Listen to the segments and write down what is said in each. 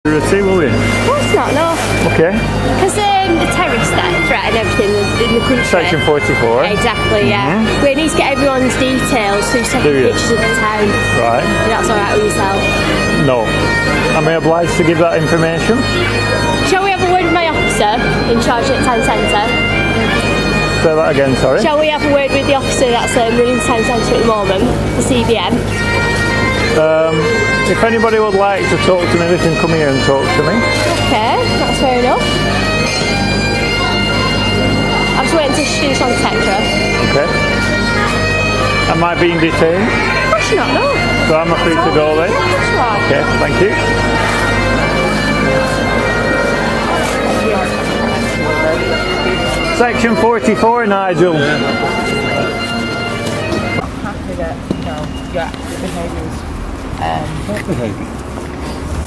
Will we? Of course not, no. Okay. Because the terrorist threat and everything in the country. Section 44. Exactly, yeah. We need to get everyone's details who's taking pictures of the town. Right. If that's alright with yourself. No. Am I obliged to give that information? Shall we have a word with my officer in charge at the town centre? Say that again, sorry. Shall we have a word with the officer that's running the town centre at the moment, the CBM? If anybody would like to talk to me, they can come here and talk to me. Okay, that's fair enough. I'm just waiting to finish on Tetra. Okay. Am I being detained? Of course you're not, no. So am I free to go then? Okay, thank you. Section 44, Nigel. I'm happy that, your behaviours. What behaviour?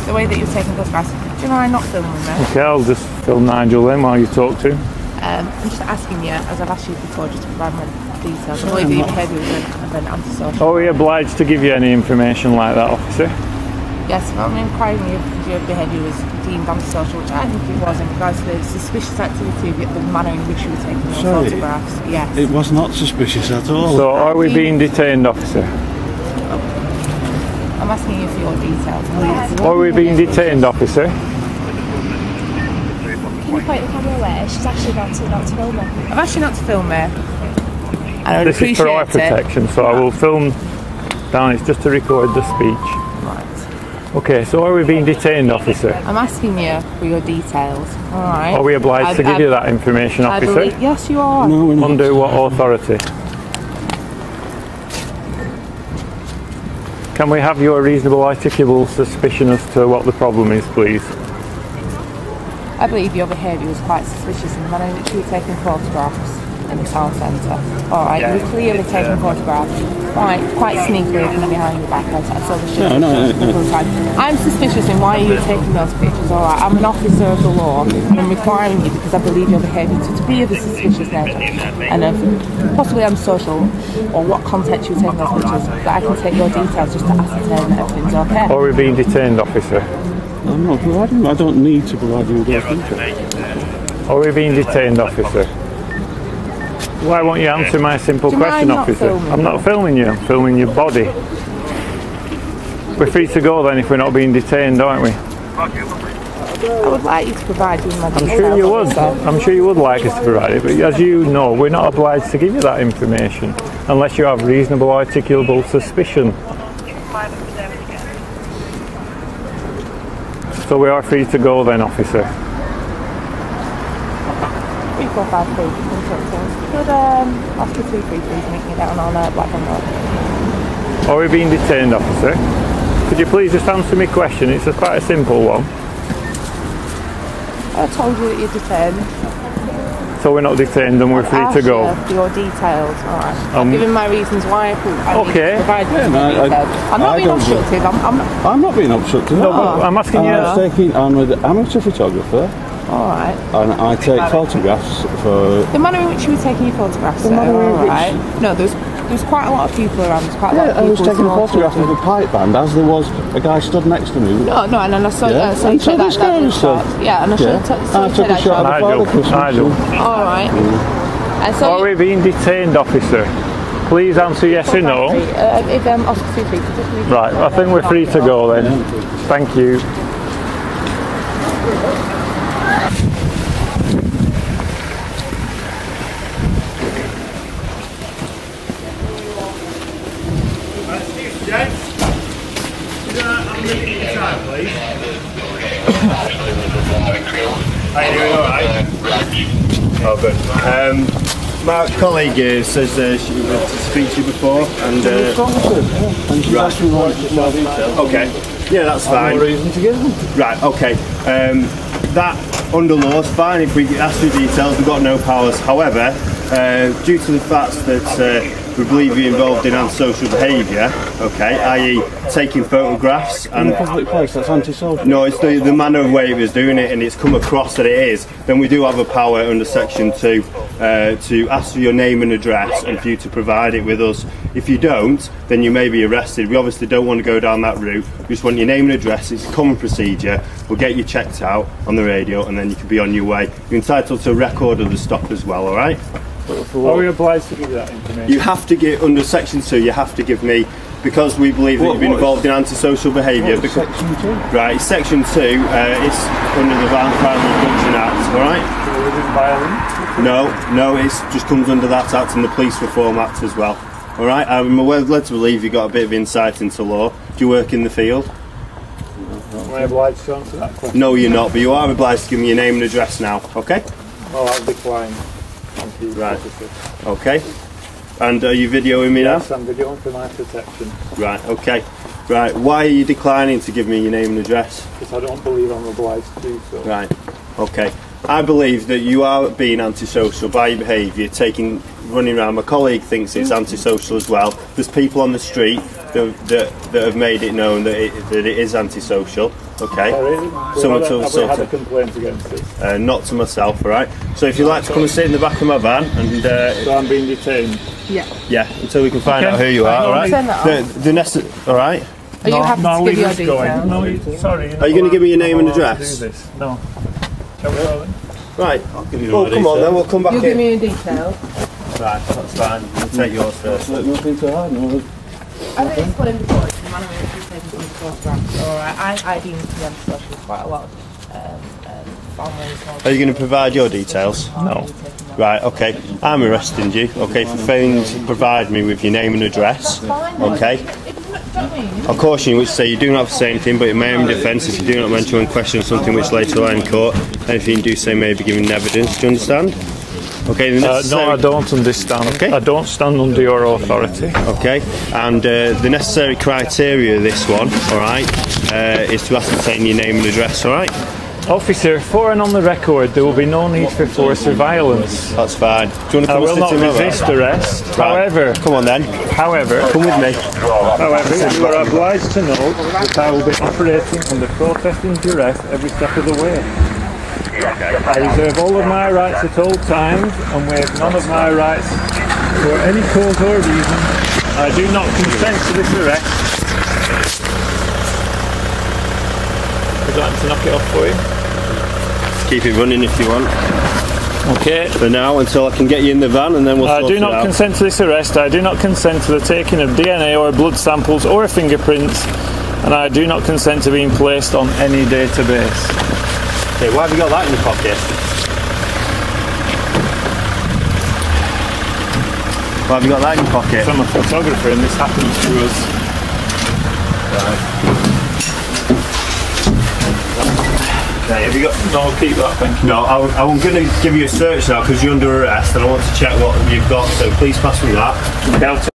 The way that you're taking photographs. Do you mind not filming me? Okay, I'll just film Nigel then while you talk to him. I'm just asking you, as I've asked you before, just to provide my details. I believe that your behaviour was an antisocial. Are we obliged to give you any information like that, officer? Yes, I'm inquiring you because your behaviour was deemed antisocial, which I think it was in regards to the suspicious activity, the manner in which you were taking your photographs. Yes. It was not suspicious at all. So are we being detained, officer? I'm asking you for your details, please. Are we being detained, officer? Can you point the camera away? She's actually not to film me. I've asked you not to film me. And I would This is for our protection, so I will film down. It's just to record the speech. Right. Okay, so are we being detained, officer? I'm asking you for your details. All right. Are we obliged to give you that information, officer? Yes, you are. No, we're not. Under what authority? Can we have your reasonable articulable suspicion as to what the problem is, please? I believe your behaviour was quite suspicious in the manner in which you were taking photographs in the town centre. Alright, you were clearly taking photographs quite sneakily from behind your back. I saw the shit a couple of times. I'm suspicious in why you were taking those pictures. Alright, I'm an officer of the law and I'm requiring you because I believe your behaviour to be of a suspicious nature and of possibly antisocial or what context you were taking those pictures, that I can take your details just to ascertain that everything's okay. Are we being detained, officer? I'm not providing. I don't need to provide you with those details. Are we being detained, officer? Why won't you answer my simple question, officer? I'm not filming you, I'm filming your body. We're free to go then if we're not being detained, aren't we? I would like you to provide you with my details. I'm sure you would. I'm sure you would like us to provide it, but as you know, we're not obliged to give you that information unless you have reasonable articulable suspicion. So we are free to go then, officer. 3453. Could Oscar 23 please make me down on Blackburn Road? Are we being detained, officer? Could you please just answer me question? It's quite a simple one. I told you that you're detained. So we're not detained and we're free to go. Your details, alright. I'm giving my reasons why I need to provide you with my details. I'm not being obstructive. I'm not being obstructive. No, but I'm asking you. I'm an amateur photographer. Alright. And I take photographs for... The manner in which you were taking your photographs, alright. No, there's quite a lot of people around. There's quite a lot of people. I was taking a photograph of a pipe band as there was a guy stood next to me. No, and I saw you take that shot. Yeah, and I took a shot of the Nigel. Alright. Are we being detained, officer? Please answer yes or no. Right, I think we're free to go then. Thank you. How you doing? Alright? Oh, good. My colleague says she wanted to speak to you before, and okay, yeah, that's fine. No reason to give them. Right, okay. That under law is fine if we ask for details. We've got no powers. However, due to the fact that we believe you're involved in antisocial behaviour, okay, i.e. taking photographs and... In a public place, that's antisocial? No, it's the manner of way he was doing it and it's come across that it is, then we do have a power under Section 2 to ask for your name and address and for you to provide it with us. If you don't, then you may be arrested. We obviously don't want to go down that route. We just want your name and address. It's a common procedure. We'll get you checked out on the radio and then you can be on your way. You're entitled to a record of the stop as well, alright? Are we obliged to give you that information? You have to give, under section 2, you have to give me, because we believe that you've been involved in antisocial behaviour. Section 2? Right, section 2, it's under the Violent Crime Reduction Act, alright? So is it violent? No, it just comes under that act and the Police Reform Act as well. Alright, I'm led to believe you've got a bit of insight into law. Do you work in the field? Am I obliged to answer that question? No, you're not, but you are obliged to give me your name and address now, okay? Oh, I'll decline. Thank you. Right, okay. And are you videoing me now? Yes, I'm videoing for my protection. Right, okay. Right, why are you declining to give me your name and address? Because I don't believe I'm obliged to do so. Right, okay. I believe that you are being antisocial by your behaviour, running around. My colleague thinks it's antisocial as well. There's people on the street that have made it known that it is antisocial. Okay. Oh, really? Have we had a complaint against this? Not to myself, alright? So if you'd like to come and sit in the back of my van and... so I'm being detained? Yeah, until we can find out who you are, alright? Alright? Are you happy to give your details? No, sorry. Are you going to give me your name and address? No. Shall we roll in? Right. Well, come on then, we'll come back in. You give me your details. Right, that's fine. We'll take yours first. Nothing to hide, no. I think it's put in before, it's the manner in which you've taken some photographs. Alright, I deem to be antisocial quite a lot of families. Are you going to provide your details? No. Right, okay. I'm arresting you, okay, for failing to provide me with your name and address, okay? I'll caution you which say you do not have to say anything, but in my own defence, if you do not mention when questioned something which later lie in court, anything you do say may be given evidence. Do you understand? Okay. No, I don't understand. Okay. I don't stand under your authority. Okay. And the necessary criteria of this one, all right, is to ascertain your name and address. All right. Officer, for and on the record, there will be no need for force or violence. That's fine. Do you want to come I will not sit in my van? resist arrest. Right. However, come on then. However, come with me. However, you are obliged to know that I will be operating under protesting duress every step of the way. I reserve all of my rights at all times and waive none of my rights for any cause or reason. I do not consent to this arrest. Would you like me to knock it off for you? Keep it running if you want. Okay. For now, until I can get you in the van and then we'll sort it out. I do not consent to this arrest. I do not consent to the taking of DNA or blood samples or fingerprints, and I do not consent to being placed on any database. Okay, why have you got that in your pocket? Why have you got that in your pocket? I'm a photographer and this happens to us. Right. Okay, have you got... No, I'll keep that, thank you. No, I'm going to give you a search now because you're under arrest and I want to check what you've got, so please pass me that. Okay,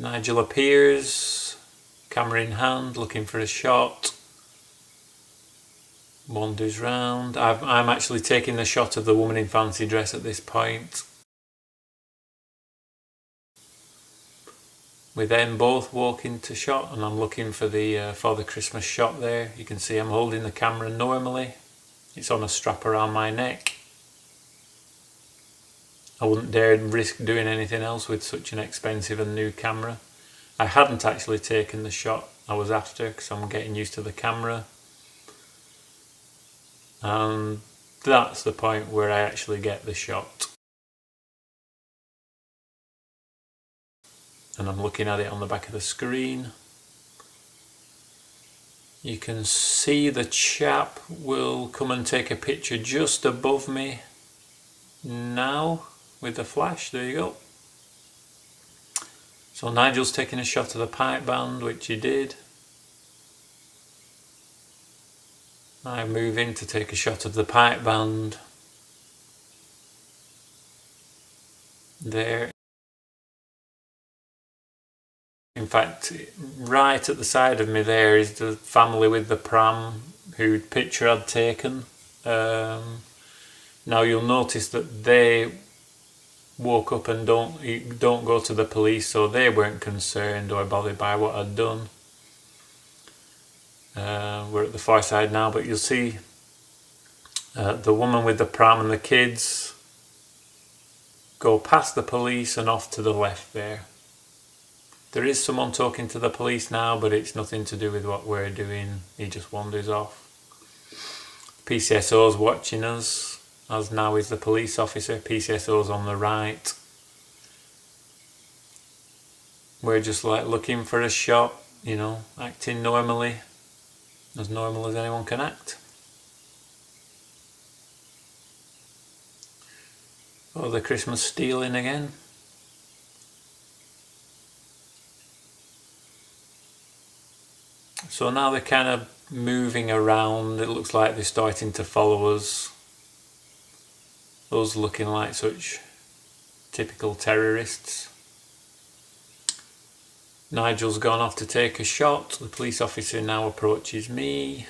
Nigel appears, camera in hand, looking for a shot. Wanders round. I'm actually taking the shot of the woman in fancy dress at this point. We then both walk into shot and I'm looking for the Father Christmas shot there. You can see I'm holding the camera normally. It's on a strap around my neck. I wouldn't dare risk doing anything else with such an expensive and new camera. I hadn't actually taken the shot I was after because I'm getting used to the camera. And that's the point where I actually get the shot. And I'm looking at it on the back of the screen. You can see the chap will come and take a picture just above me now. With the flash, there you go. So Nigel's taking a shot of the pipe band, which he did. I move in to take a shot of the pipe band. There. In fact, right at the side of me there is the family with the pram who picture I'd taken. Now you'll notice that they woke up and don't go to the police, so they weren't concerned or bothered by what I'd done. We're at the far side now, but you'll see the woman with the pram and the kids go past the police and off to the left there. There is someone talking to the police now, but it's nothing to do with what we're doing. He just wanders off. PCSO's watching us, as now is the police officer. PCSO's on the right. We're just like looking for a shot, you know, acting normally, as normal as anyone can act. Oh, the Christmas stealing again. So now they're kind of moving around. It looks like they're starting to follow us. Those looking like such typical terrorists. Nigel's gone off to take a shot. The police officer now approaches me.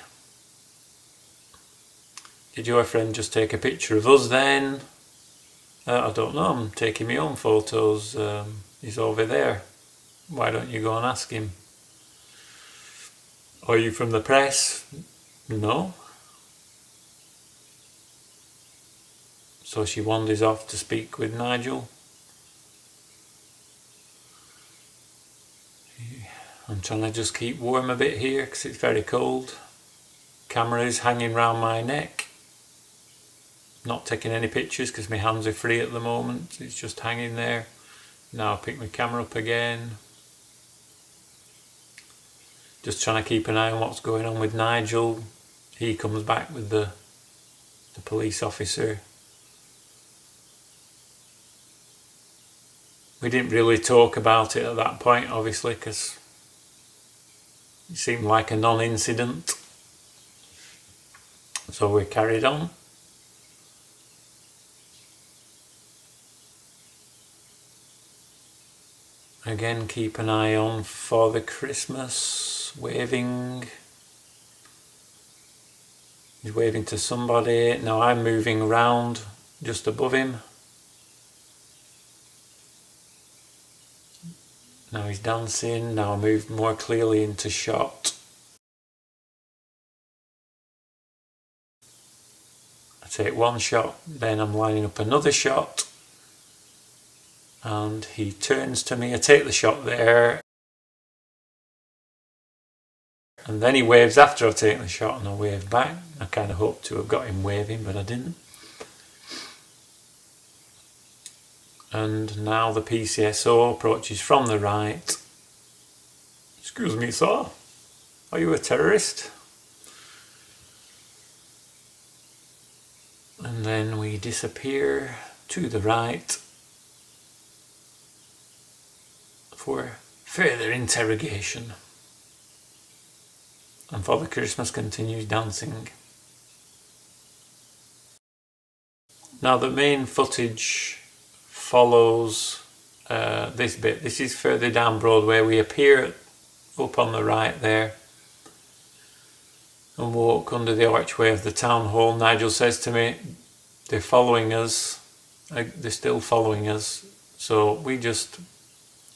Did your friend just take a picture of us then? I don't know, I'm taking my own photos. He's over there. Why don't you go and ask him? Are you from the press? No. So she wanders off to speak with Nigel. I'm trying to just keep warm a bit here because it's very cold. Camera is hanging round my neck. Not taking any pictures because my hands are free at the moment. It's just hanging there. Now I'll pick my camera up again. Just trying to keep an eye on what's going on with Nigel. He comes back with the police officer. We didn't really talk about it at that point, obviously, because it seemed like a non-incident. So we carried on. Again, keep an eye on Father Christmas, waving. He's waving to somebody. Now I'm moving round just above him. Now he's dancing. Now I move more clearly into shot. I take one shot, then I'm lining up another shot. And he turns to me, I take the shot there, and then he waves after I've taken the shot and I wave back. I kind of hoped to have got him waving, but I didn't. And now the PCSO approaches from the right. Excuse me, sir, are you a terrorist? And then we disappear to the right for further interrogation. And Father Christmas continues dancing. Now the main footage follows this bit. This is further down Broadway. We appear up on the right there and walk under the archway of the town hall. Nigel says to me, they're following us. They're still following us. So we just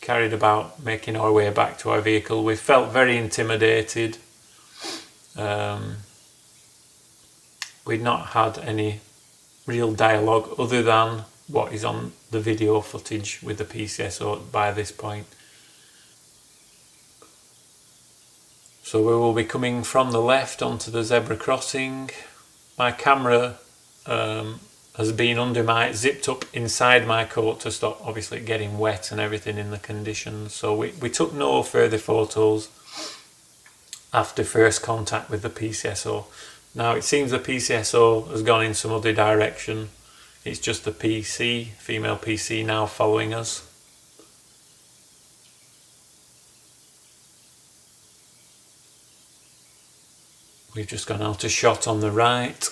carried about making our way back to our vehicle. We felt very intimidated. We'd not had any real dialogue other than what is on the video footage with the PCSO by this point. So we will be coming from the left onto the zebra crossing. My camera has been zipped up inside my coat to stop obviously getting wet and everything in the conditions. So we took no further photos after first contact with the PCSO. Now it seems the PCSO has gone in some other direction. It's just the PC, female PC, now following us. We've just gone out a shot on the right.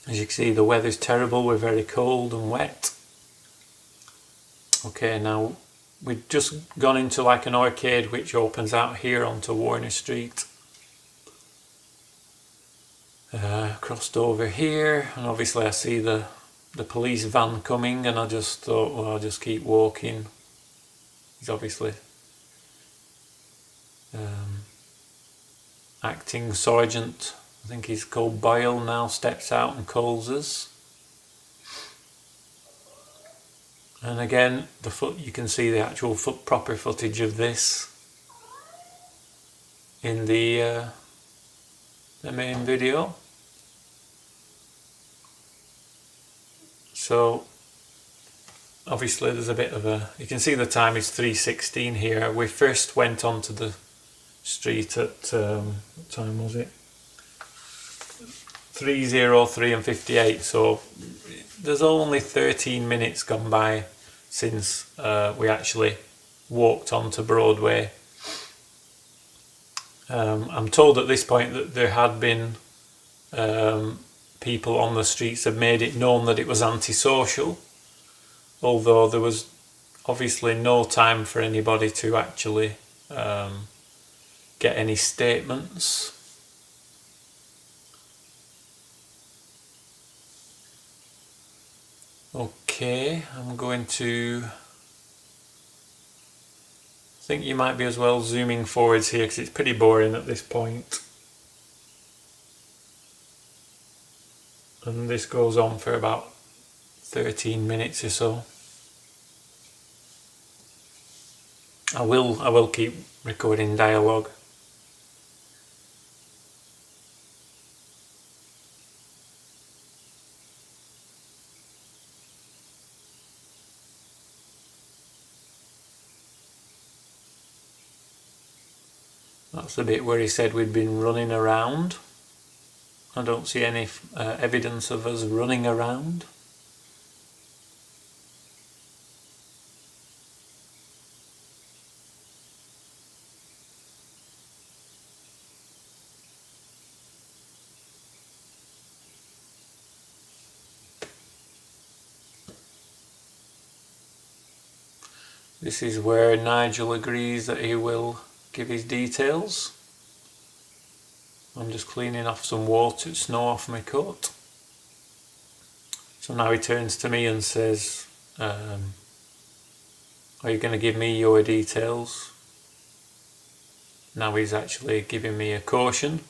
As you can see, the weather's terrible. We're very cold and wet. Okay, now we've just gone into like an arcade which opens out here onto Warner Street. Crossed over here, and obviously I see the police van coming, and I just thought, well, I'll just keep walking. He's obviously acting sergeant, I think he's called Boyle now, steps out and calls us. And again, you can see the actual proper footage of this in the main video. So obviously there's a bit of a, you can see the time is 3:16 here. We first went onto the street at, what time was it? 3:03 and 58, so there's only 13 minutes gone by since we actually walked onto Broadway. I'm told at this point that there had been people on the streets have made it known that it was antisocial, although there was obviously no time for anybody to actually get any statements. Okay, I'm going to, I think you might be as well zooming forwards here because it's pretty boring at this point. And this goes on for about 13 minutes or so. I will keep recording dialogue. That's the bit where he said we'd been running around. I don't see any evidence of us running around. This is where Nigel agrees that he will give his details. I'm just cleaning off some water, snow off my coat. So now he turns to me and says, are you going to give me your details? Now he's actually giving me a caution.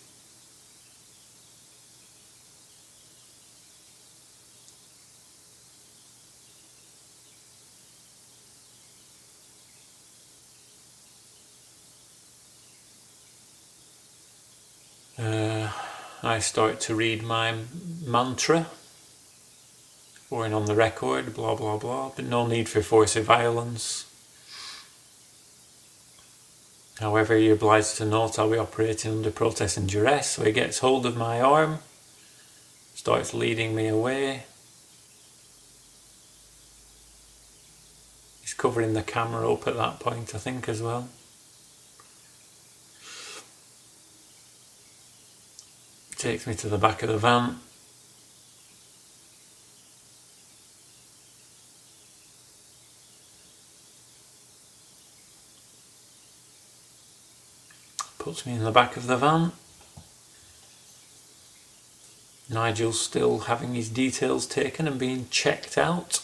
I start to read my mantra, going on the record, blah blah blah, but no need for force or violence. However, you're obliged to note I'll be operating under protest and duress. So he gets hold of my arm, starts leading me away. He's covering the camera up at that point, I think, as well. Takes me to the back of the van. Puts me in the back of the van. Nigel's still having his details taken and being checked out.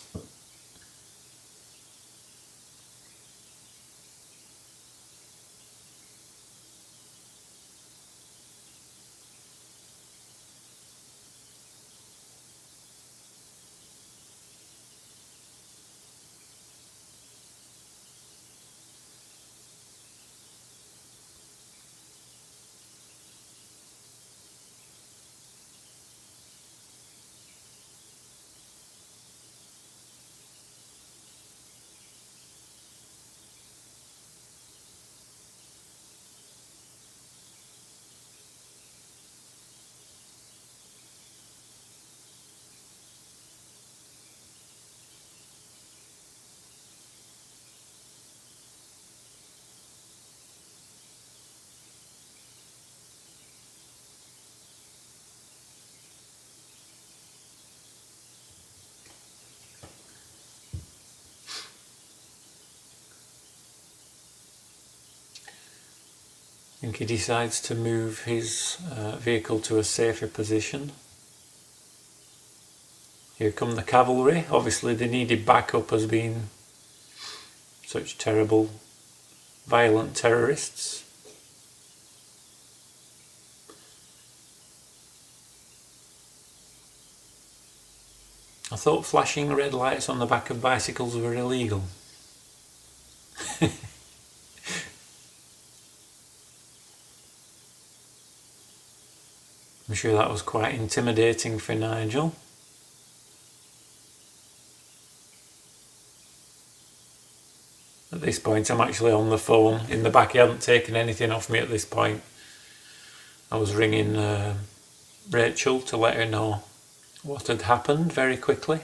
I think he decides to move his vehicle to a safer position. Here come the cavalry. Obviously they needed backup as being such terrible, violent terrorists. I thought flashing red lights on the back of bicycles were illegal. I'm sure that was quite intimidating for Nigel. At this point I'm actually on the phone in the back. He hadn't taken anything off me at this point. I was ringing Rachel to let her know what had happened very quickly.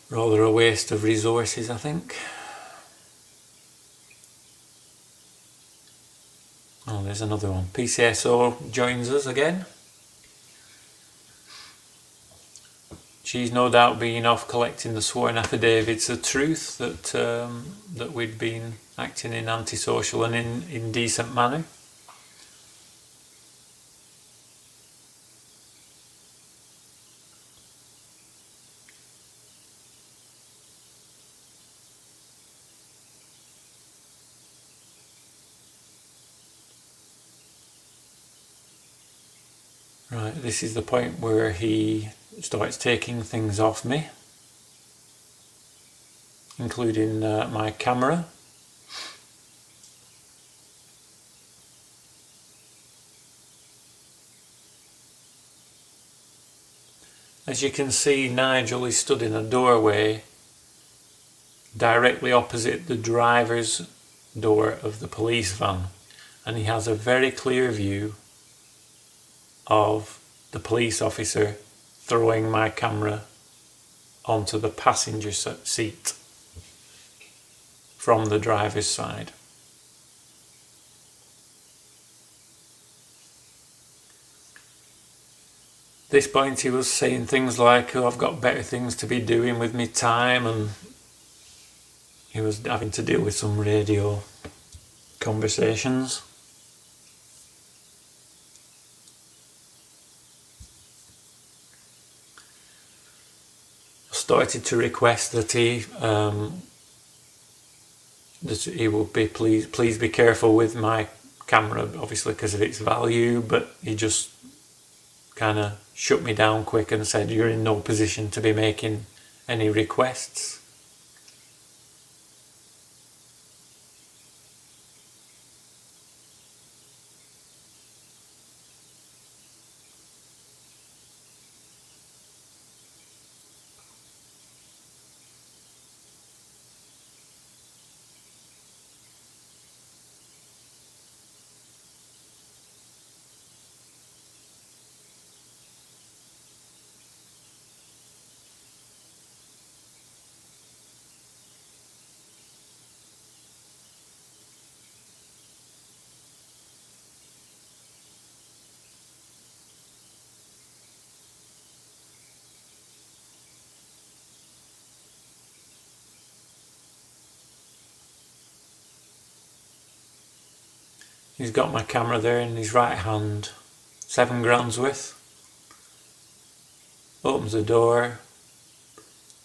Rather a waste of resources, I think. Oh, there's another one. PCSO joins us again. She's no doubt been off collecting the sworn affidavits of truth that that we'd been acting in antisocial and indecent manner. Right, this is the point where he starts taking things off me, including my camera. As you can see, Nigel is stood in a doorway directly opposite the driver's door of the police van, and he has a very clear view of the police officer throwing my camera onto the passenger seat from the driver's side. At this point he was saying things like, oh, I've got better things to be doing with my time, and he was having to deal with some radio conversations. Started to request that he would be please be careful with my camera, obviously because of its value, but he just kind of shut me down quick and said, you're in no position to be making any requests. He's got my camera there in his right hand, 7 grand's worth. Opens the door,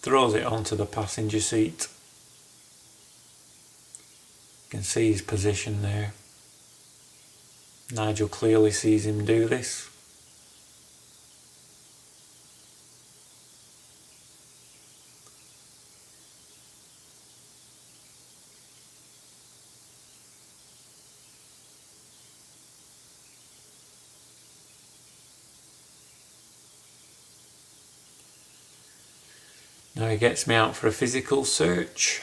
throws it onto the passenger seat. You can see his position there. Nigel clearly sees him do this. Now he gets me out for a physical search.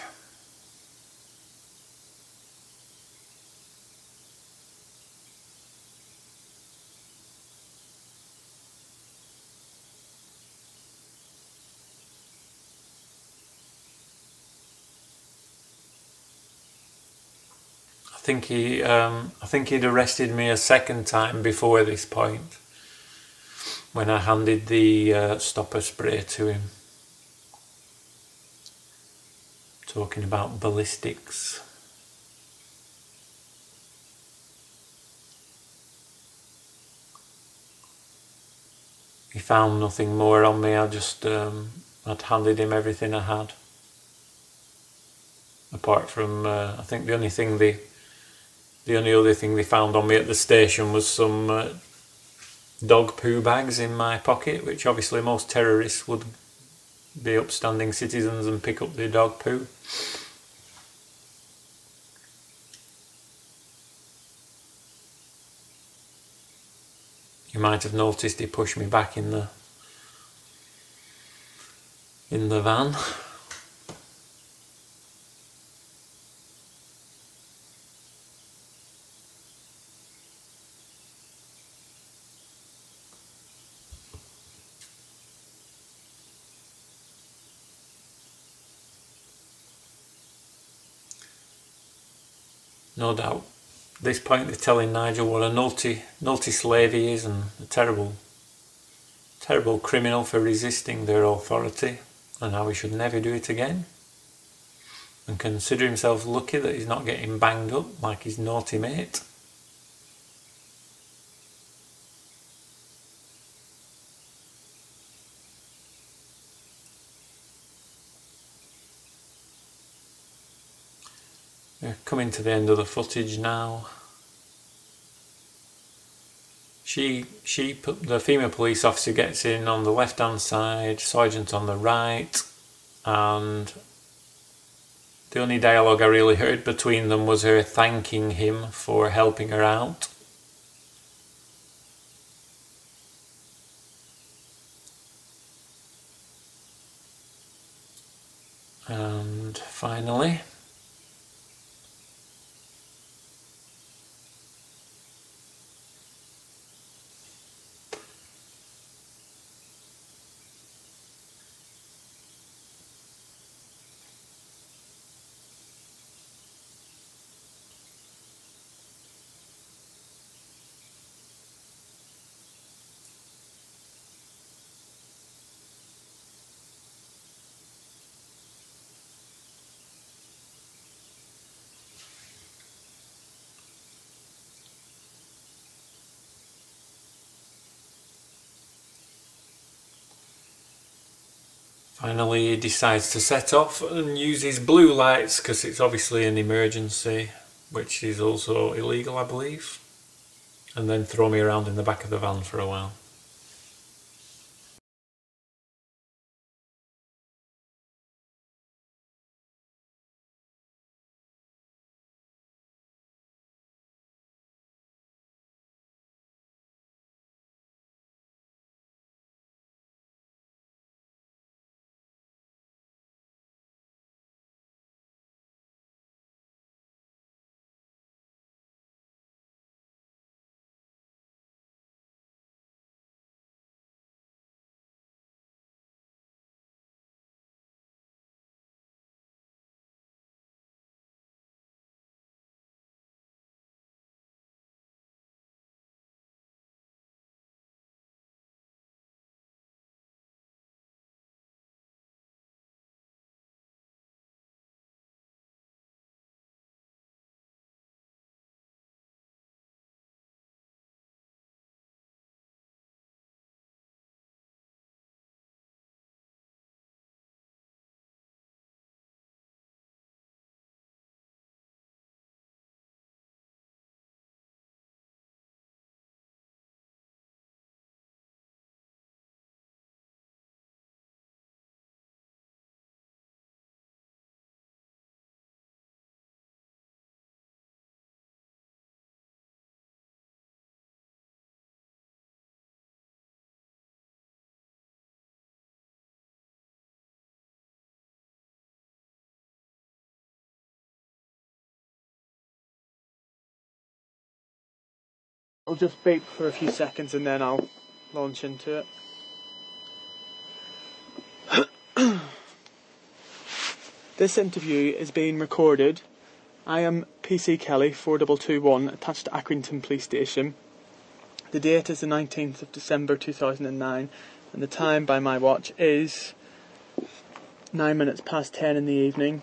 I think he'd arrested me a second time before this point, when I handed the stopper spray to him, talking about ballistics. He found nothing more on me. I'd handed him everything I had. Apart from, I think the only other thing they found on me at the station was some dog poo bags in my pocket, which obviously most terrorists would be upstanding citizens and pick up their dog poo. You might have noticed he pushed me back in the van. No doubt, at this point they're telling Nigel what a naughty slave he is, and a terrible criminal for resisting their authority, and how he should never do it again, and consider himself lucky that he's not getting banged up like his naughty mate. We're coming to the end of the footage now. The female police officer gets in on the left hand side, Sergeant on the right, and the only dialogue I really heard between them was her thanking him for helping her out. And finally, he decides to set off and use his blue lights, because it's obviously an emergency, which is also illegal, I believe, and then throw me around in the back of the van for a while. I'll just beep for a few seconds and then I'll launch into it. This interview is being recorded. I am PC Kelly 4221 attached to Accrington Police Station. The date is the 19th of December 2009 and the time by my watch is 9 minutes past 10 in the evening.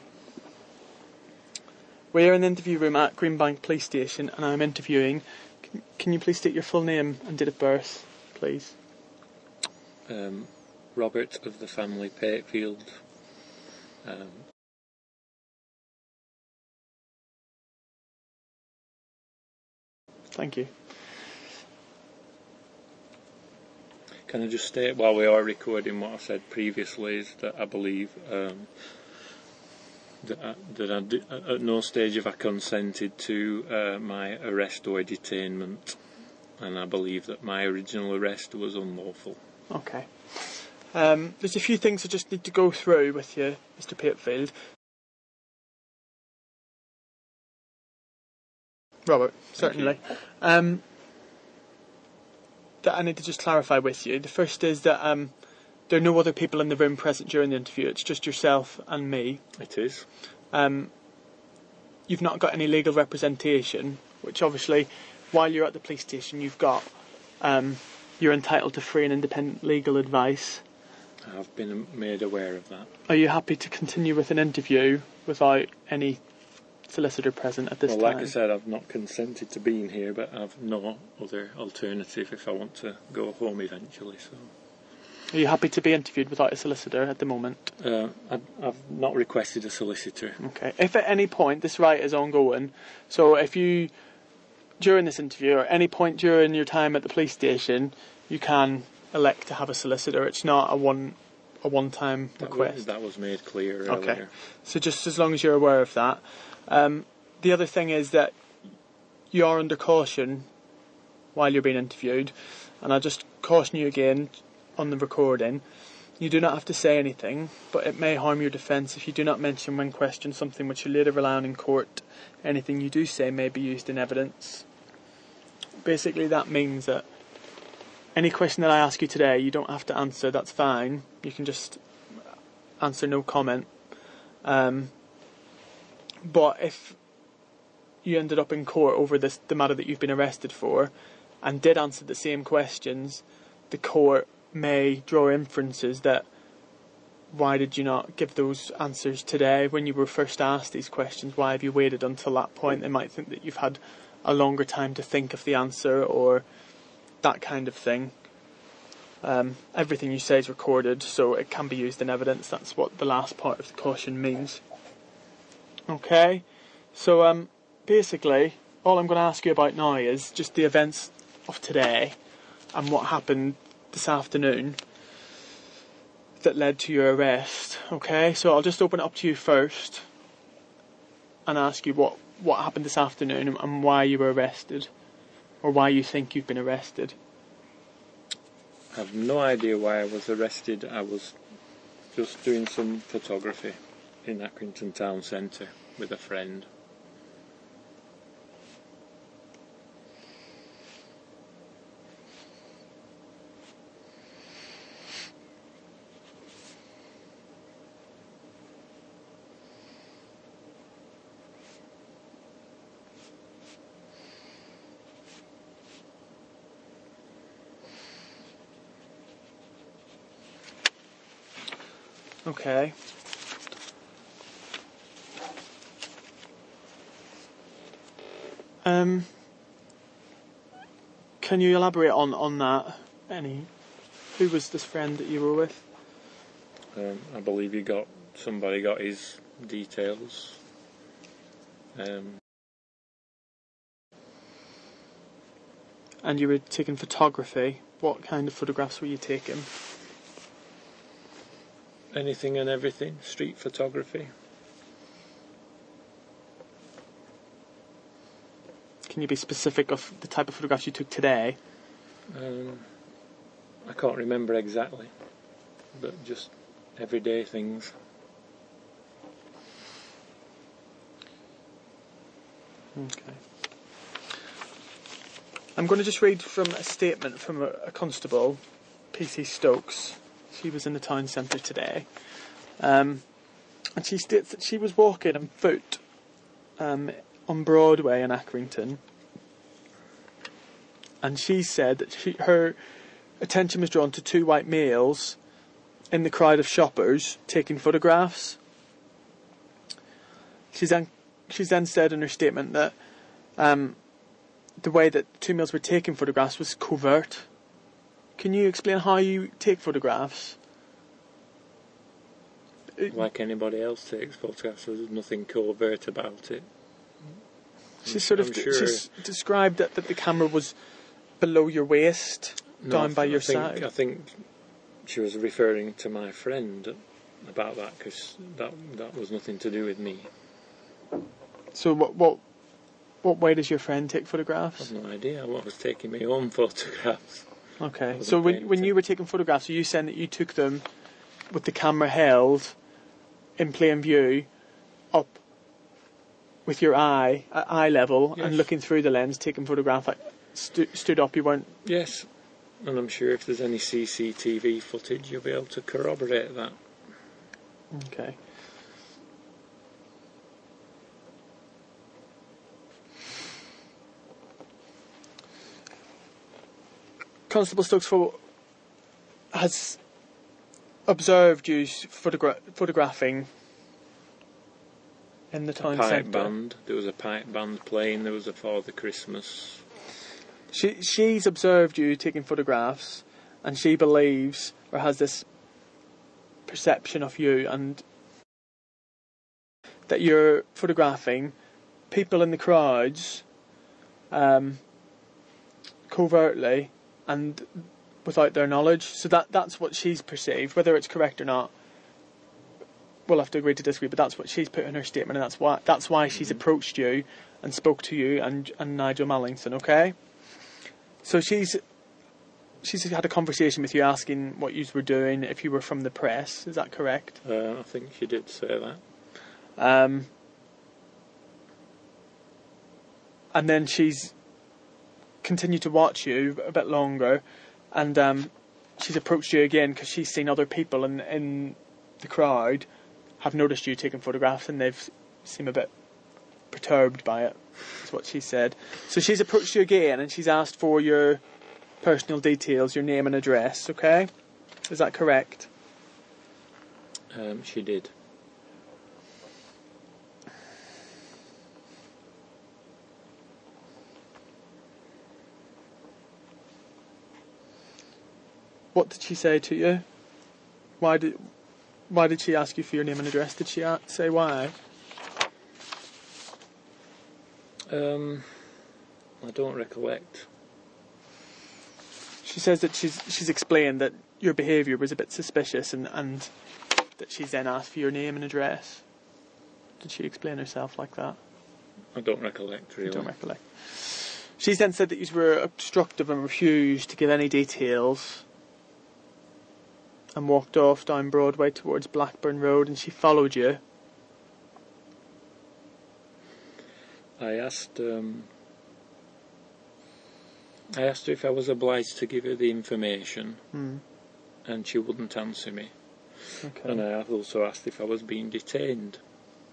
We're in the interview room at Greenbank Police Station and I'm interviewing. Can you please state your full name and date of birth, please? Robert of the family Patefield. Thank you. Can I just state while we are recording what I said previously is that I believe that at no stage have I consented to my arrest or detainment, and I believe that my original arrest was unlawful. Okay. There's a few things I just need to go through with you, Mr. Patefield. Robert, certainly. That I need to just clarify with you. The first is that there are no other people in the room present during the interview. It's just yourself and me. It is. You've not got any legal representation, which obviously, while you're at the police station, you've got. You're entitled to free and independent legal advice. I've been made aware of that. Are you happy to continue with an interview without any solicitor present at this time? Well, like I said, I've not consented to being here, but I've no other alternative if I want to go home eventually. So, are you happy to be interviewed without a solicitor at the moment? I've not requested a solicitor. Okay. If at any point this right is ongoing, so if you, during this interview or any point during your time at the police station, you can elect to have a solicitor. It's not a one-time request. That was made clear earlier. Okay. So just as long as you're aware of that. The other thing is that you are under caution while you're being interviewed, and I'll just caution you again on the recording. You do not have to say anything, but it may harm your defence if you do not mention when questioned something which you later rely on in court. Anything you do say may be used in evidence. Basically that means that any question that I ask you today you don't have to answer, that's fine. You can just answer no comment. But if you ended up in court over the matter that you've been arrested for and did answer the same questions, the court may draw inferences that why did you not give those answers today when you were first asked these questions? Why have you waited until that point? They might think that you've had a longer time to think of the answer or that kind of thing. Everything you say is recorded, so it can be used in evidence. That's what the last part of the caution means. Okay, so basically all I'm going to ask you about now is just the events of today and what happened this afternoon that led to your arrest. Okay, so I'll just open it up to you first and ask you what happened this afternoon and why you were arrested, or why you think you've been arrested. I have no idea why I was arrested. I was just doing some photography in Accrington town centre with a friend. Okay. Can you elaborate on that? Who was this friend that you were with? I believe somebody got his details. And you were taking photography. What kind of photographs were you taking? Anything and everything, street photography. Can you be specific of the type of photographs you took today? I can't remember exactly, but just everyday things. Okay. I'm going to just read from a statement from a constable, PC Stokes. She was in the town centre today, and she states that she was walking on foot on Broadway in Accrington, and she said that her attention was drawn to two white males in the crowd of shoppers taking photographs. She's then said in her statement that the way that two males were taking photographs was covert. Can you explain how you take photographs? Like anybody else takes photographs, there's nothing covert about it. She's she's described that the camera was below your waist, down by your side. I think she was referring to my friend about that, because that was nothing to do with me. So what way does your friend take photographs? I've no idea. I was taking my own photographs. Okay. So when you were taking photographs, are you saying that you took them with the camera held in plain view, up with your eye at eye level, yes, and looking through the lens, taking photographs, like stood up? You weren't. Yes, and I'm sure if there's any CCTV footage, you'll be able to corroborate that. Okay. Constable Stokes has observed you photographing in the town centre. Band. There was a pipe band playing. There was a Father Christmas. She's observed you taking photographs, and she believes, or has this perception of you, and that you're photographing people in the crowds covertly and without their knowledge. So that's what she's perceived. Whether it's correct or not, we'll have to agree to disagree, but that's what she's put in her statement, and that's why she's approached you and spoke to you and Nigel Mallington. Okay, so she's had a conversation with you, asking what you were doing, if you were from the press. Is that correct? I think she did say that. And then she's continued to watch you a bit longer, and she's approached you again because she's seen other people in the crowd have noticed you taking photographs, and they've seemed a bit perturbed by it. That's what she said. So she's approached you again, and she's asked for your personal details, your name and address. Okay, is that correct? She did. What did she say to you? Why did she ask you for your name and address? Did she say why? I don't recollect. She says that she's explained that your behaviour was a bit suspicious, and that she's then asked for your name and address. Did she explain herself like that? I don't recollect, really. You don't recollect. She's then said that you were obstructive and refused to give any details, and walked off down Broadway towards Blackburn Road, and she followed you. I asked her if I was obliged to give her the information, and she wouldn't answer me. Okay. And I also asked if I was being detained,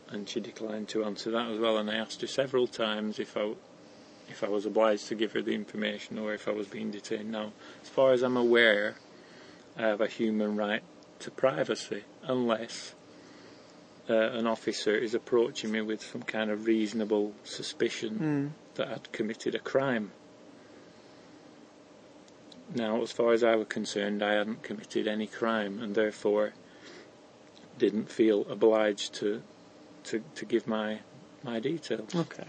and she declined to answer that as well. And I asked her several times if I was obliged to give her the information or if I was being detained. Now, as far as I'm aware, I have a human right to privacy unless an officer is approaching me with some kind of reasonable suspicion that I'd committed a crime. Now, as far as I was concerned, I hadn't committed any crime, and therefore didn't feel obliged to give my details. Okay.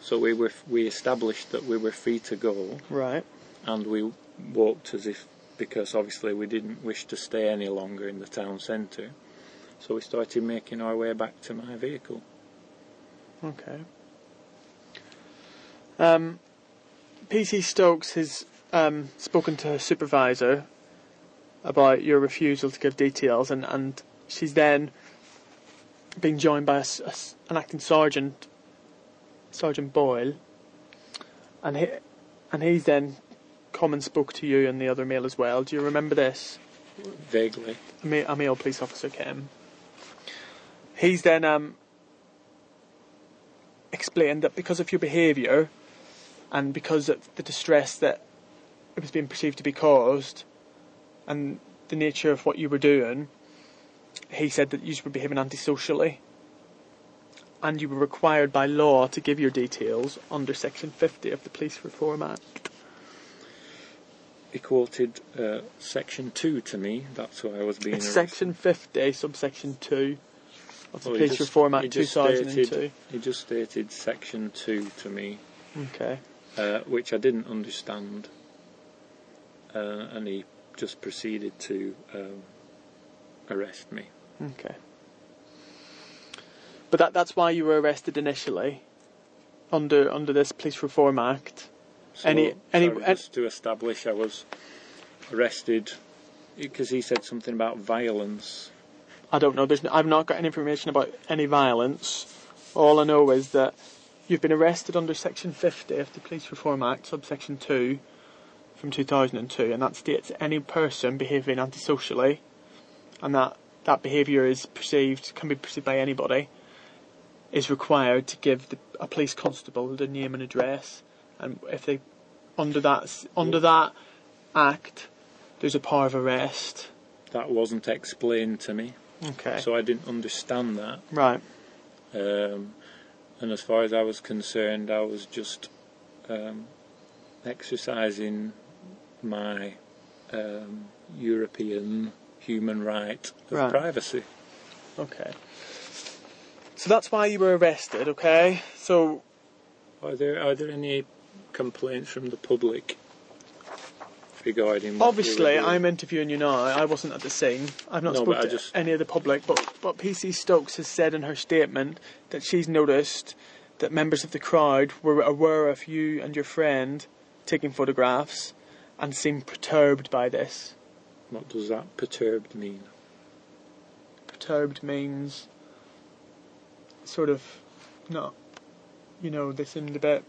So we established that we were free to go. Right. And we walked as if, because obviously we didn't wish to stay any longer in the town centre. So we started making our way back to my vehicle. Okay. PC Stokes has spoken to her supervisor about your refusal to give details, and she's then been joined by an acting sergeant, Sergeant Boyle, and he's then come and spoke to you and the other male as well. Do you remember this? Vaguely. A male police officer came. He's then explained that because of your behaviour and because of the distress that it was being perceived to be caused and the nature of what you were doing, he said that you were behaving antisocially and you were required by law to give your details under Section 50 of the Police Reform Act. He quoted Section 2 to me, that's why I was being It's arrested. Section 50, subsection 2 of the Police Reform Act 2002. He just stated Section 2 to me, Okay. which I didn't understand, and he just proceeded to arrest me. Okay. But that's why you were arrested initially under this Police Reform Act. So, just to establish, I was arrested because he said something about violence. I don't know. I've not got any information about any violence. All I know is that you've been arrested under Section 50 of the Police Reform Act, subsection 2, from 2002, and that states any person behaving antisocially, and that behaviour can be perceived by anybody, is required to give a police constable their name and address. And if they under that act, there's a power of arrest. That wasn't explained to me. Okay. So I didn't understand that. Right. And as far as I was concerned, I was just exercising my European human right of privacy. Okay. So that's why you were arrested, okay? So Are there any complaints from the public regarding? Obviously, I'm interviewing you now. I wasn't at the scene. I've not spoken to any of the public, but PC Stokes has said in her statement that she's noticed that members of the crowd were aware of you and your friend taking photographs and seemed perturbed by this. What does that perturbed mean? Perturbed means sort of they seemed a bit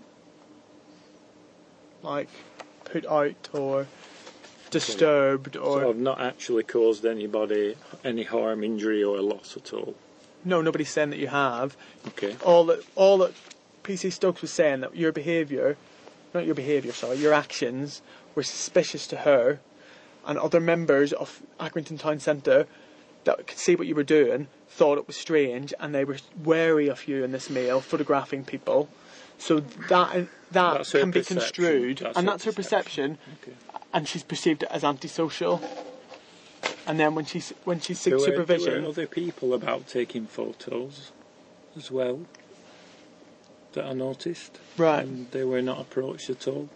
like put out or disturbed or... So I've not actually caused anybody any harm, injury or loss at all? No, nobody's saying that you have. Okay. All that PC Stokes was saying that your actions were suspicious to her, and other members of Accrington Town Centre that could see what you were doing thought it was strange, and they were wary of you in this mail, photographing people. So that can be construed, and that's her perception. Okay. And she's perceived it as antisocial. And then when she seeks supervision, there were other people about taking photos as well that I noticed. Right. And they were not approached at all.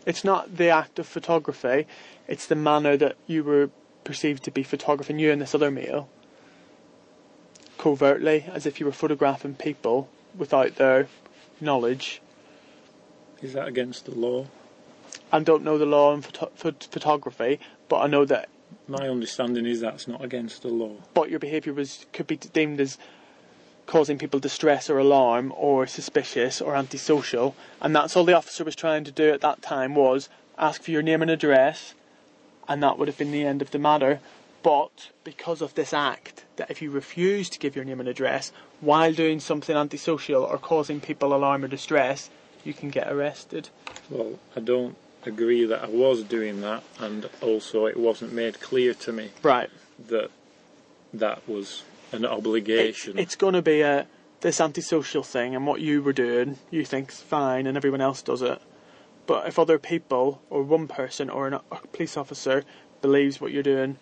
It's not the act of photography; it's the manner that you were perceived to be photographing you in this other mail, covertly, as if you were photographing people without their knowledge. Is that against the law? I don't know the law on photography, but I know that... My understanding is that's not against the law. But your behaviour could be deemed as causing people distress or alarm or suspicious or antisocial, and that's all the officer was trying to do at that time, was ask for your name and address, and that would have been the end of the matter. But because of this act, that if you refuse to give your name and address while doing something antisocial or causing people alarm or distress, you can get arrested. Well, I don't agree that I was doing that, and also it wasn't made clear to me that was an obligation. It's going to be this antisocial thing, and what you were doing you think's fine and everyone else does it. But if other people or one person or a police officer believes what you're doing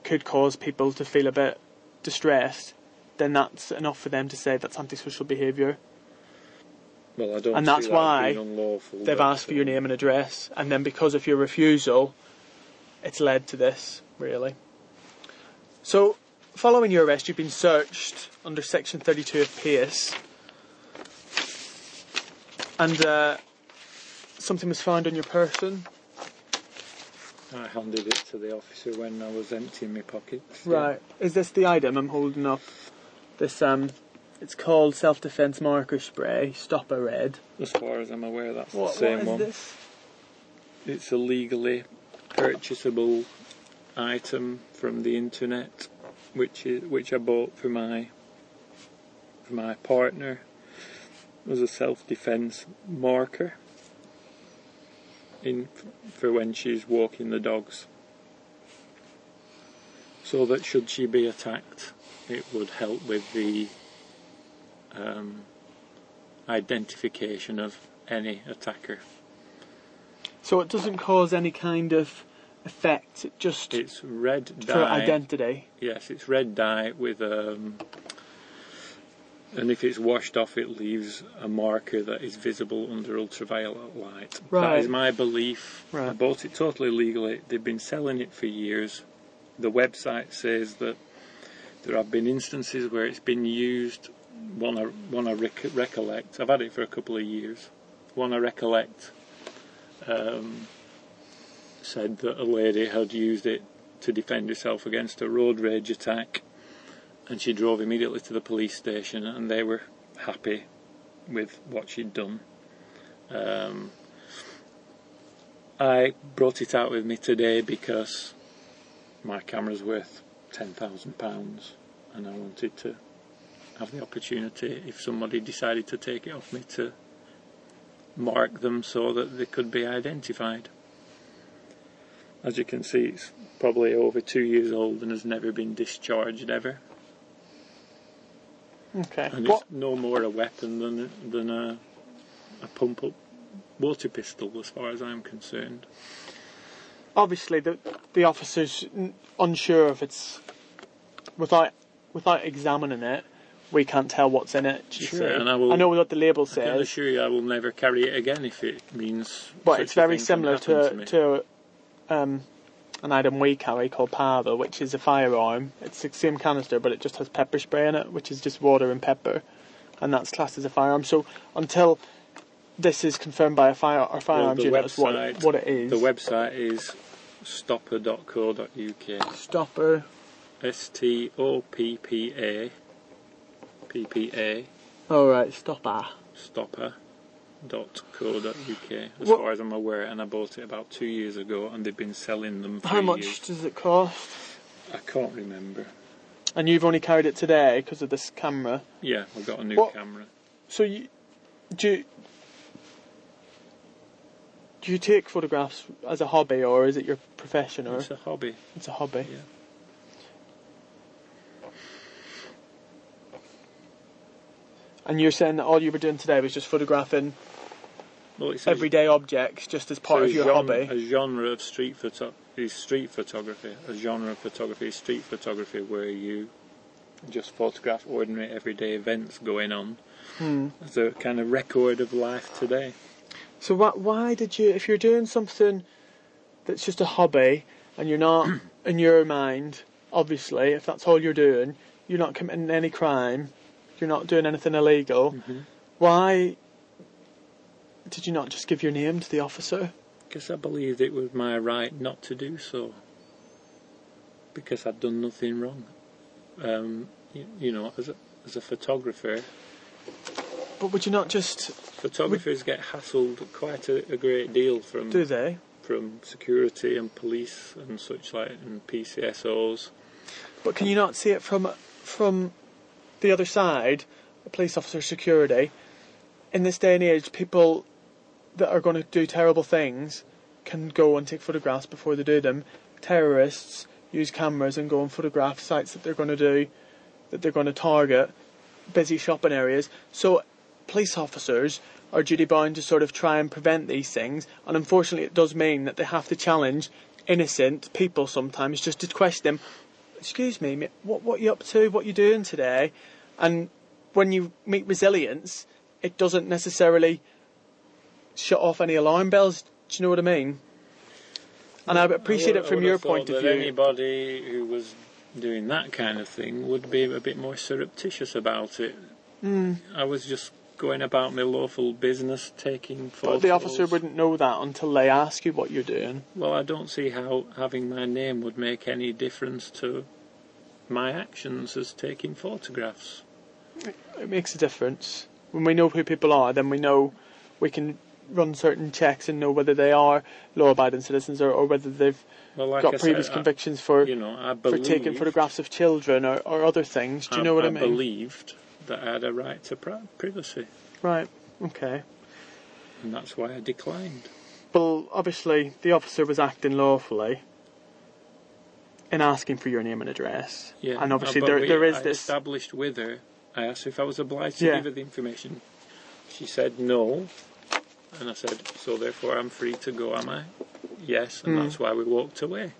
could cause people to feel a bit distressed, then that's enough for them to say that's antisocial behaviour. Well, I don't and that's why unlawful, they've asked for your name and address, and then because of your refusal, it's led to this, really. So, following your arrest, you've been searched under Section 32 of PACE, and something was found on your person. I handed it to the officer when I was emptying my pockets. Right. Yeah. Is this the item I'm holding up? This it's called self-defence marker spray, Stopper Red. As far as I'm aware, that's the same one. What is this? It's a legally purchasable item from the internet, which I bought for my partner. as a self-defence marker for when she's walking the dogs, so that should she be attacked, it would help with the identification of any attacker. So it doesn't cause any kind of effect, it's red dye for identity. Yes, it's red dye with and if it's washed off, it leaves a marker that is visible under ultraviolet light. Right. That is my belief. Right. I bought it totally legally. They've been selling it for years. The website says that there have been instances where it's been used. One I recollect. I've had it for a couple of years. One I recollect said that a lady had used it to defend herself against a road rage attack, and she drove immediately to the police station, and they were happy with what she'd done. I brought it out with me today because my camera's worth £10,000, and I wanted to have the opportunity, if somebody decided to take it off me, to mark them so that they could be identified. As you can see, it's probably over 2 years old and has never been discharged ever. Okay. And it's no more a weapon than a pump-up water pistol, as far as I'm concerned. Obviously, the officer's unsure if it's without examining it. We can't tell what's in it. Sure, see. and I know what the label I can says. assure you I will never carry it again if it means. But it's very such a thing similar can happen to an item we carry called Pava, which is a firearm. It's the same canister, but it just has pepper spray in it, which is just water and pepper, and that's classed as a firearm. So until this is confirmed by a firearms unit as what it is. The website is stopper.co.uk. Stopper. STOPPA. PPA. Oh right, stopper. Stopper.co.uk, as What? far as I'm aware, and I bought it about 2 years ago, and they've been selling them for How much years. does it cost? I can't remember. And you've only carried it today because of this camera. Yeah, I've got a new What? camera. So do you take photographs as a hobby, or is it your profession? Or It's a hobby. it's a hobby. Yeah. And you're saying that all you were doing today was just photographing Well, it's everyday objects, just as part of your hobby. A genre of street photography is street photography. A genre of photography is street photography, where you just photograph ordinary everyday events going on as a kind of record of life today. So why did you, if you're doing something that's just a hobby and you're not, in your mind, obviously, if that's all you're doing, you're not committing any crime, you're not doing anything illegal, why did you not just give your name to the officer? Because I believed it was my right not to do so. Because I'd done nothing wrong. You know, as a photographer... But would you not just... Photographers get hassled quite a great deal from... Do they? From security and police and such like, and PCSOs. But can you not see it from the other side, a police officer, security? In this day and age, people that are going to do terrible things can go and take photographs before they do them. Terrorists use cameras and go and photograph sites that they're going to do, that they're going to target, busy shopping areas. So police officers are duty bound to sort of try and prevent these things, and unfortunately it does mean that they have to challenge innocent people sometimes just to question them. Excuse me, mate, what are you up to? What are you doing today? And when you meet resilience, it doesn't necessarily shut off any alarm bells. Do you know what I mean? And I appreciate it from your point of view. Anybody who was doing that kind of thing would be a bit more surreptitious about it. I was just going about my lawful business, taking photos. But the officer wouldn't know that until they ask you what you're doing. Well, I don't see how having my name would make any difference to my actions as taking photographs. It makes a difference. When we know who people are, then we know we can run certain checks and know whether they are law-abiding citizens or whether they've got previous convictions for taking photographs of children or other things. Do you know what I mean? I believed that I had a right to privacy. Right. Okay. And that's why I declined. Well, obviously, the officer was acting lawfully in asking for your name and address. Yeah, And obviously, but there is I this. established with her. I asked her if I was obliged to Yeah. give her the information. She said no, and I said, so therefore I'm free to go, am I? Yes, and that's why we walked away.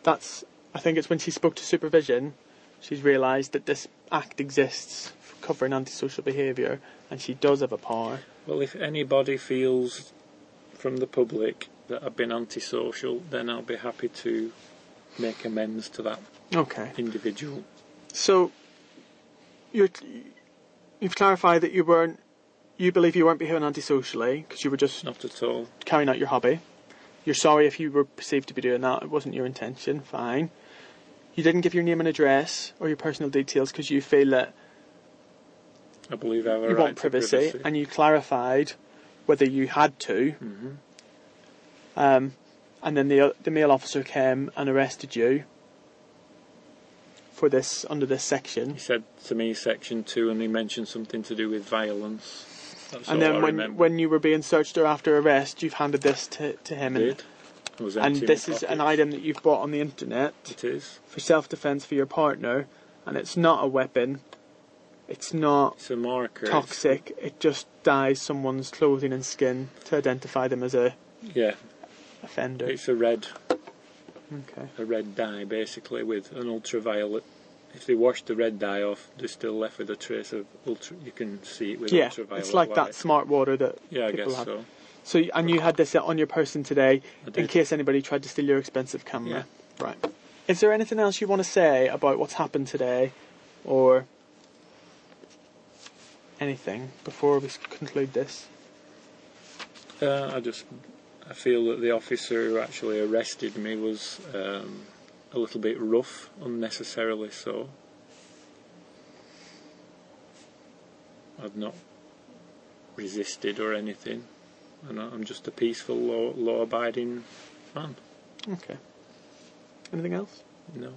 I think it's when she spoke to supervision, she's realised that this act exists for covering antisocial behaviour, and she does have a power. Well, if anybody feels from the public that I've been antisocial, then I'll be happy to make amends to that individual. So, you've clarified that you believe you weren't behaving antisocially because you were just Not at all. carrying out your hobby. You're sorry if you were perceived to be doing that. It wasn't your intention. Fine. You didn't give your name and address or your personal details because you feel that I believe I have a you right want to privacy, and you clarified whether you had to. And then the male officer came and arrested you for this under this section. He said to me Section 2, and he mentioned something to do with violence. That's And all I then remember. when you were being searched or after arrest, you've handed this to him. I did. It was empty And in this my is an pocket. item that you've bought on the internet It is. for self-defence for your partner, and it's not a weapon. It's not It's a marker. toxic. It just dyes someone's clothing and skin to identify them as a Yeah, offender. it's a red Okay. dye basically with an ultraviolet. If they wash the red dye off, they're still left with a trace of you can see it with Yeah, ultraviolet it's like light. that smart water that Yeah, I people guess have. so. So, and you had this on your person today I in did. case anybody tried to steal your expensive camera. Yeah. Right. Is there anything else you want to say about what's happened today, or anything before we conclude this? I feel that the officer who actually arrested me was a little bit rough, unnecessarily so. I've not resisted or anything, and I'm just a peaceful, law-abiding man. Okay. Anything else? No.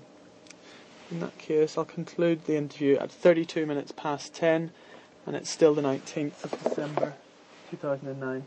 In that case, I'll conclude the interview at 32 minutes past 10, and it's still the 19th of December 2009.